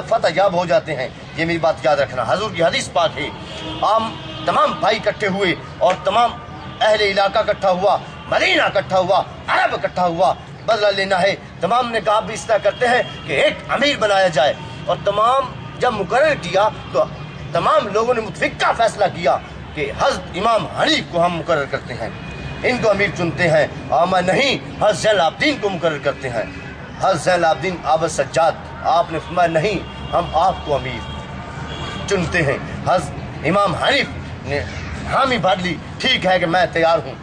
فتح یاب ہو جاتے ہیں. یہ میری بات یاد رکھنا. حضور کی حدیث پاک ہے. ہم تمام بھائی اکٹھے ہوئے اور تمام اہل علاقہ اکٹھا ہوا, مدینہ اکٹھا ہوا, عرب اکٹھا ہوا, بدلہ لینا ہے. تمام نے کہا بھی اس طرح کرتے ہیں کہ ایک امیر بنایا جائے, اور تمام جب مقرر کیا تو تمام لوگوں نے متفقہ فیصلہ کیا کہ حضرت امام حنیف کو ہم مقرر کرتے ہیں, ان کو امیر چنتے ہیں. میں نہیں, حضرت زین العابدین کو مقرر کرتے ہیں. حضرت زین العابدین عابد سجاد, آپ نے فرمایا نہیں, ہم آپ کو امیر چنتے ہیں. حضرت امام حنیف نے حامی بھر لی, ٹھیک ہے کہ میں تیار ہوں.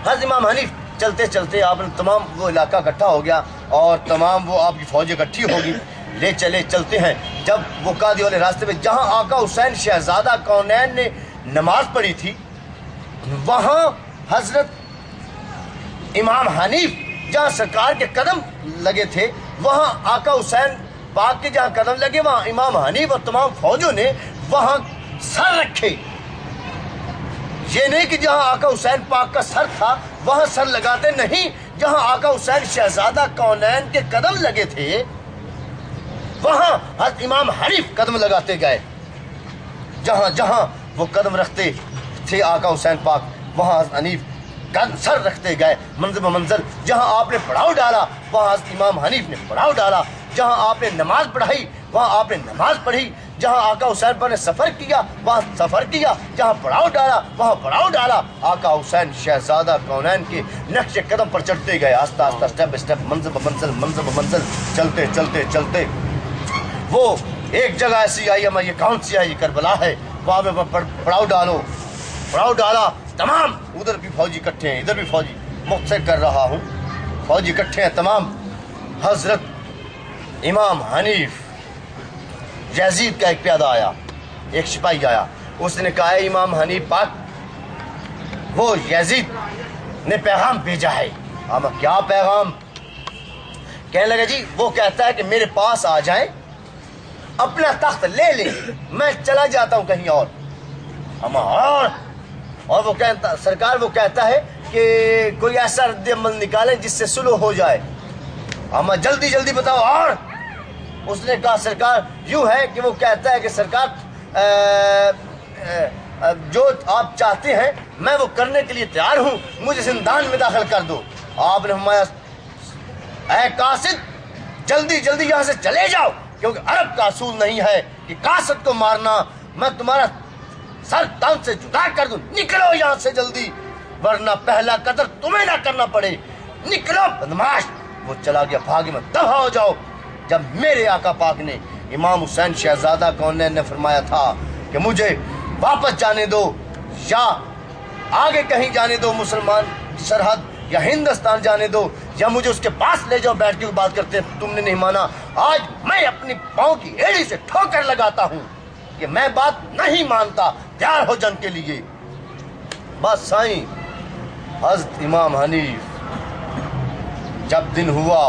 حضرت امام حنیف چلتے چلتے آپ نے تمام وہ علاقہ اکٹھا ہو گیا اور تمام وہ آپ کی فوج اکٹھی ہوگی. لے چلے چلتے ہیں. جب وہ قادی والے راستے میں جہاں آقا حسین شہزادہ کونین نے نماز پڑھی تھی, وہاں حضرت امام حنیف جہاں سرکار کے قدم لگے تھے, وہاں آقا حسین پاک کے جہاں قدم لگے وہاں امام حنیف اور تمام فوجوں نے وہاں سر رکھے. یہ نہیں کہ جہاں آقا حسین پاک کا سر تھا وہاں سر لگاتے, نہیں, جہاں آقا حسین شہزادہ کونین کے قدم لگے تھے وہاں حضرت امام حنیف قدم لگاتے گئے. جہاں جہاں وہ قدم رکھتے تھے آقا حسین پاک, وہاں حضرت حنیف سر رکھتے گئے. منزل بمنزل جہاں آپ نے پڑاؤ ڈالا وہاں حضرت امام حنیف نے پڑاؤ ڈالا. جہاں آپ نے نماز پڑھائی وہاں آپ نے نماز پڑھی. جہاں آقا حسین پر نے سفر کیا وہاں سفر کیا. جہاں پڑاؤ ڈالا وہاں پڑاؤ ڈالا. آقا حسین شہزادہ کونین کے نقش قدم پر چڑھتے گئے, آہستہ آہستہ, اسٹیپ اسٹیپ, منزل بمنزل, منزل بمنزل, چلتے چلتے چلتے. وہ ایک جگہ ایسی آئی, ہمیں یہ کون سی آئی, کربلا ہے, وہاں پہ پڑاؤ ڈالو. پڑاؤ ڈالا, تمام ادھر بھی فوجی اکٹھے ہیں, ادھر بھی فوجی. مختصر کر رہا ہوں, فوجی اکٹھے ہیں تمام. حضرت امام حنیف, یزید کا ایک پیادہ آیا, ایک سپاہی آیا, اس نے کہا ہے امام حنیف پاک, وہ یزید نے پیغام بھیجا ہے. کیا پیغام؟ کہنے لگا جی وہ کہتا ہے کہ میرے پاس آ جائیں, اپنا تخت لے لیں, میں چلا جاتا ہوں کہیں اور. اور وہ کہتا, سرکار وہ کہتا ہے کہ کوئی ایسا رد عمل نکالیں جس سے سلو ہو جائے. جلدی جلدی بتاؤ. اور اس نے کہا سرکار یوں ہے کہ وہ کہتا ہے کہ سرکار جو آپ چاہتے ہیں میں وہ کرنے کے لیے تیار ہوں, مجھے زندان میں داخل کر دو. آپ نے فرمایا اے قاصد جلدی جلدی یہاں سے چلے جاؤ, کیونکہ عرب کا اصول نہیں ہے کہ قاصد کو مارنا, میں تمہارا سر تن سے جدا کر دوں. نکلو یہاں سے جلدی, ورنہ پہلا قدر تمہیں نہ کرنا پڑے. نکلو بدماش. وہ چلا گیا, بھاگے میں دفع ہو جاؤ. جب میرے آقا پاک نے امام حسین شہزادہ کونین نے فرمایا تھا کہ مجھے واپس جانے دو یا آگے کہیں جانے دو, مسلمان سرحد یا ہندوستان جانے دو, یا مجھے اس کے پاس لے جاؤ بیٹھ کے بات کرتے, تم نے نہیں مانا. آج میں اپنی پاؤں کی ایڑی سے ٹھوکر لگاتا ہوں کہ میں بات نہیں مانتا, تیار ہو جنگ کے لیے. بس سائیں حضرت امام حنیف جب دن ہوا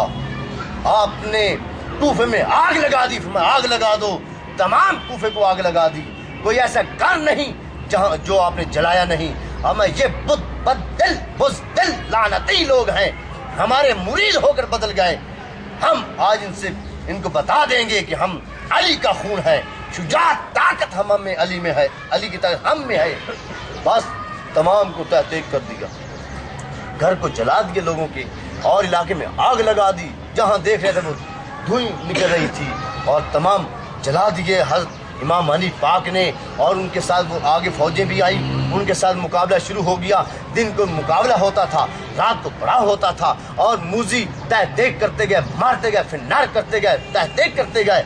آپ نے کوفے میں آگ لگا دی. آگ لگا دو, تمام کوفے کو آگ لگا دی. کوئی ایسا گھر نہیں جہاں جو آپ نے جلایا نہیں. ہمیں یہ بد دل لعنتی لوگ ہیں, ہمارے مرید ہو کر بدل گئے. ہم آج ان کو بتا دیں گے کہ ہم علی کا خون ہے, شجاعت طاقت ہم میں علی میں ہے, علی کی طاقت ہم میں ہے. بس تمام کو تحقیق کر دیا, گھر کو جلا دیے لوگوں کے, اور علاقے میں آگ لگا دی. جہاں دیکھ رہے تھے وہ دھوئیں نکل رہی تھی, اور تمام جلا دیے حضرت امام حنیف پاک نے. اور ان کے ساتھ وہ آگے فوجیں بھی آئی, ان کے ساتھ مقابلہ شروع ہو گیا. دن کو مقابلہ ہوتا تھا, رات کو پڑاؤ ہوتا تھا, اور موزی تحقیق کرتے گئے, مارتے گئے, پھر نار کرتے گئے, تحقیق کرتے گئے.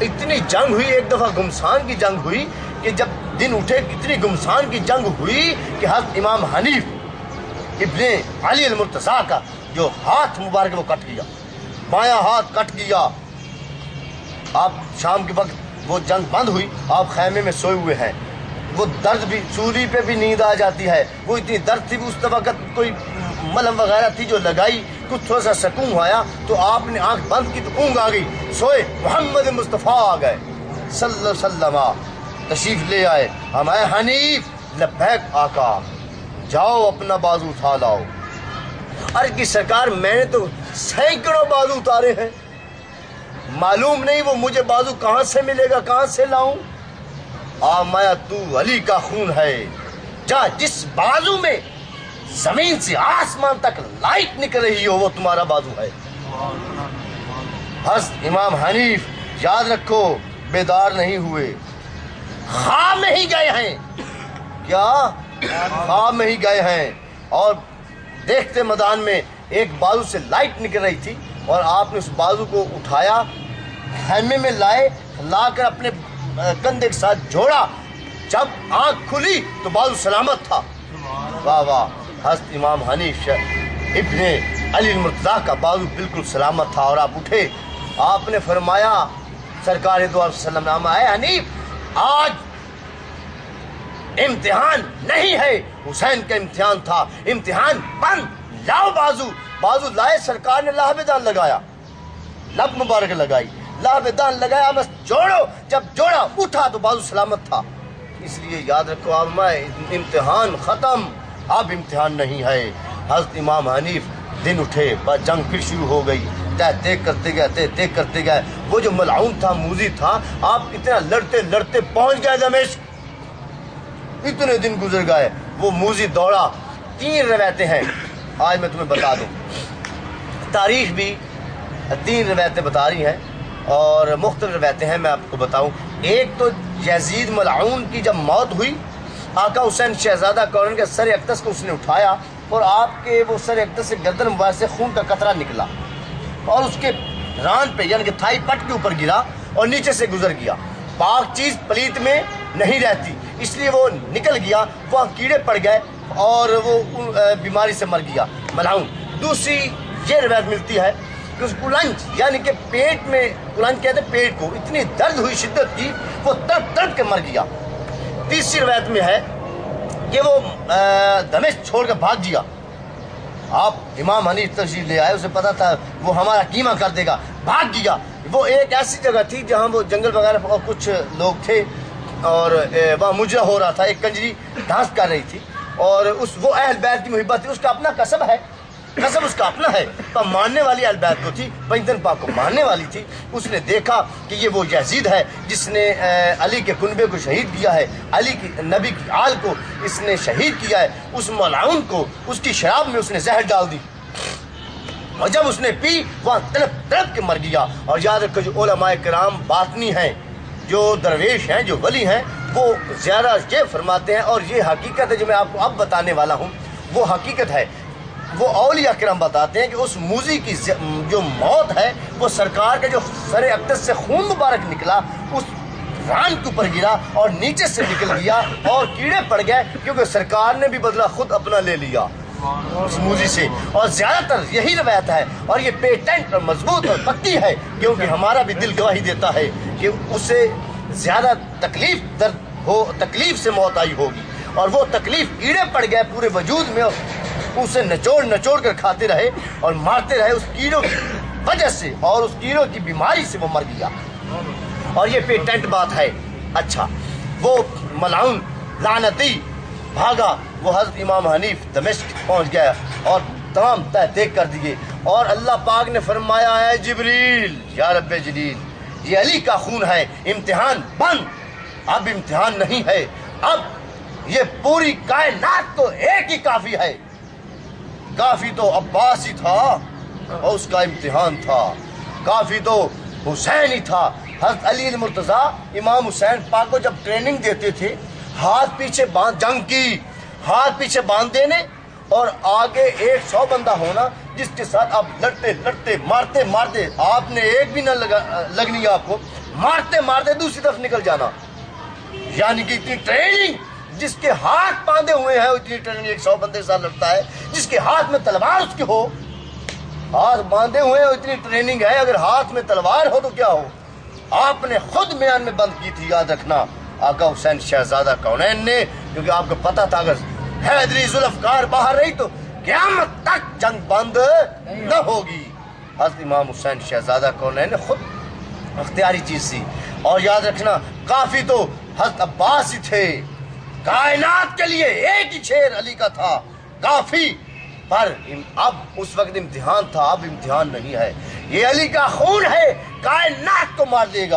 اتنی جنگ ہوئی, ایک دفعہ گمسان کی جنگ ہوئی کہ جب دن اٹھے اتنی گمسان کی جنگ ہوئی کہ حضرت امام حنیف ابن علی المرتضیٰ کا جو ہاتھ مبارک وہ کٹ گیا, بایاں ہاتھ کٹ گیا. آپ شام کے وقت وہ جنگ بند ہوئی, آپ خیمے میں سوئے ہوئے ہیں. وہ درد بھی, سوری پہ بھی نیند آ جاتی ہے. وہ اتنی درد تھی, اس وقت کوئی ملم وغیرہ تھی جو لگائی, کچھ تھوڑا سا سکون آیا تو آپ نے آنکھ بند کی تو اونگ آ گئی. سوئے, محمد مصطفیٰ آ گئے صلی اللہ علیہ وسلم, تشریف لے آئے. ہم اے حنیف, لبیک آقا, جاؤ اپنا بازو اٹھا لاؤ. ارے کی سرکار میں نے تو سینکڑوں بازو اتارے ہیں, معلوم نہیں وہ مجھے بازو کہاں سے ملے گا، کہاں سے لاؤں؟ آمایا تو علی کا خون ہے، جا جس بازو میں زمین سے آسمان تک لائٹ نکل رہی ہو وہ تمہارا بازو ہے۔ حضرت امام حنیف یاد رکھو بیدار نہیں ہوئے، خواب میں ہی گئے ہیں، کیا خواب میں ہی گئے ہیں، اور دیکھتے میدان میں ایک بازو سے لائٹ نکل رہی تھی اور آپ نے اس بازو کو اٹھایا، خیمے میں لائے، لا کر اپنے کندھے کے ساتھ جوڑا، جب آنکھ کھلی تو بازو سلامت تھا۔ واہ واہ، حضرت امام حنیف ابن علی المرتضیٰ کا بازو بالکل سلامت تھا، اور آپ اٹھے، آپ نے فرمایا سرکار دو علیہ وسلم نے، اے حنیف آج امتحان نہیں ہے، حسین کا امتحان تھا، امتحان بند، لاؤ بازو۔ بازو لائے، سرکار نے لہب دان لگایا، لب مبارک لگائی، لہب دان لگایا، بس جوڑو، جب جوڑا اٹھا تو بازو سلامت تھا۔ اس لیے یاد رکھو امتحان ختم، اب امتحان نہیں ہے۔ حضرت امام حنیف دن اٹھے، بس جنگ پھر شروع ہو گئی، تہ کرتے گئے، وہ جو ملعون تھا، موذی تھا، آپ اتنا لڑتے لڑتے پہنچ گئے دمشق، اتنے دن گزر گئے، وہ موذی دوڑا۔ 3 روایتیں ہیں، آج میں تمہیں بتا دوں، تاریخ بھی 3 روایتیں بتا رہی ہیں اور مختلف روایتیں ہیں، میں آپ کو بتاؤں۔ ایک تو یزید ملعون کی جب موت ہوئی، آقا حسین شہزادہ کورن کے سر اقدس کو اس نے اٹھایا اور آپ کے وہ سر اقدس سے گردن مبارک سے خون کا قطرہ نکلا اور اس کے ران پہ یعنی کہ تھائی پٹ کے اوپر گرا اور نیچے سے گزر گیا۔ پاک چیز پلیت میں نہیں رہتی، اس لیے وہ نکل گیا، وہاں کیڑے پڑ گئے اور وہ بیماری سے مر گیا ملعون۔ دوسری یہ روایت ملتی ہے کہ اس کلنج یعنی کہ پیٹ میں، کلنج کہتے ہیں پیٹ کو، اتنی درد ہوئی شدت کی وہ تڑپ تڑپ کے مر گیا۔ تیسری روایت میں ہے کہ وہ دمشق چھوڑ کر بھاگ گیا۔ آپ امام حنیف تشریف لے آئے، اسے پتا تھا وہ ہمارا قیمہ کر دے گا، بھاگ گیا۔ وہ ایک ایسی جگہ تھی جہاں وہ جنگل وغیرہ اور کچھ لوگ تھے اور وہاں مجرا ہو رہا تھا، ایک کنجری ڈانس کر رہی تھی اور وہ اہل بیت کی محبت تھی، اس کا اپنا قصب ہے، قصب اس کا اپنا ہے، پر ماننے والی اہل بیت کو تھی، پیغمبر پاک کو ماننے والی تھی۔ اس نے دیکھا کہ یہ وہ یزید ہے جس نے علی کے کنبے کو شہید کیا ہے، علی کی نبی کی آل کو اس نے شہید کیا ہے، اس ملعون کو اس کی شراب میں اس نے زہر ڈال دی اور جب اس نے پی وہاں تڑپ تڑپ کے مر گیا۔ اور یاد رکھو جو علماء کرام باطنی ہیں، جو درویش ہیں، جو ولی ہیں، وہ زیادہ یہ فرماتے ہیں، اور یہ حقیقت ہے جو میں آپ کو اب بتانے والا ہوں، وہ حقیقت ہے۔ وہ اولیاء کرام بتاتے ہیں کہ اس موذی کی جو موت ہے وہ سرکار کے جو سر اقدس سے خون مبارک نکلا اس ران کے اوپر گرا اور نیچے سے نکل گیا اور کیڑے پڑ گئے، کیونکہ سرکار نے بھی بدلہ خود اپنا لے لیا اس موذی سے۔ اور زیادہ تر یہی روایت ہے اور یہ پیٹنٹ اور مضبوط اور پکی ہے، کیونکہ ہمارا بھی دل گواہی دیتا ہے کہ اسے زیادہ تکلیف سے موت آئی ہوگی، اور وہ تکلیف کیڑے پڑ گئے پورے وجود میں، اسے نچوڑ کر کھاتے رہے اور مارتے رہے اس کیڑوں کی وجہ سے، اور اس کیڑوں کی بیماری سے وہ مر گیا، اور یہ پیٹنٹ بات ہے۔ اچھا، وہ ملعون لعنتی بھاگا، وہ حضرت امام حنیف دمشق پہنچ گیا اور تمام تہہ کر دیے، اور اللہ پاک نے فرمایا ہے جبریل یا رب جلیل، یہ علی کا خون ہے، امتحان بند، اب امتحان نہیں ہے، اب یہ پوری کائنات تو ایک ہی کافی ہے، کافی تو عباس ہی تھا اور اس کا امتحان تھا، کافی تو حسین ہی تھا۔ حضرت علی المرتضیٰ امام حسین پاک کو جب ٹریننگ دیتے تھے، ہاتھ پیچھے باندھ، جنگ کی ہاتھ پیچھے باندھ دینے اور آگے 100 بندہ ہونا جس کے ساتھ آپ لڑتے لڑتے مارتے مارتے، آپ نے ایک بھی نہ لگنی، آپ کو مارتے مارتے دوسری طرف نکل جانا، یعنی کہ اتنی ٹریننگ، جس کے ہاتھ باندھے ہوئے ہیں اتنی ٹریننگ 100 بندے کے ساتھ لڑتا ہے، جس کے ہاتھ میں تلوار اس کی ہو، ہاتھ باندھے ہوئے ہیں اتنی ٹریننگ ہے، اگر ہاتھ میں تلوار ہو تو کیا ہو۔ آپ نے خود میان میں بند کی تھی، یاد رکھنا، آقا حسین شہزادہ کونین نے، کیونکہ آپ کو پتا تھا اگر حیدری ذوالفقار باہر رہی تو قیامت تک جنگ بند نہ ہوگی۔ حضرت امام حسین شہزادہ کونین نے خود اختیاری چیز تھی، اور یاد رکھنا کافی تو حضرت عباس ہی تھے، کائنات کے لیے ایک ہی شیر علی کا تھا، کافی پر اب اس وقت امتحان تھا، اب امتحان نہیں ہے۔ یہ علی کا خون ہے، کائنات کو مار دے گا۔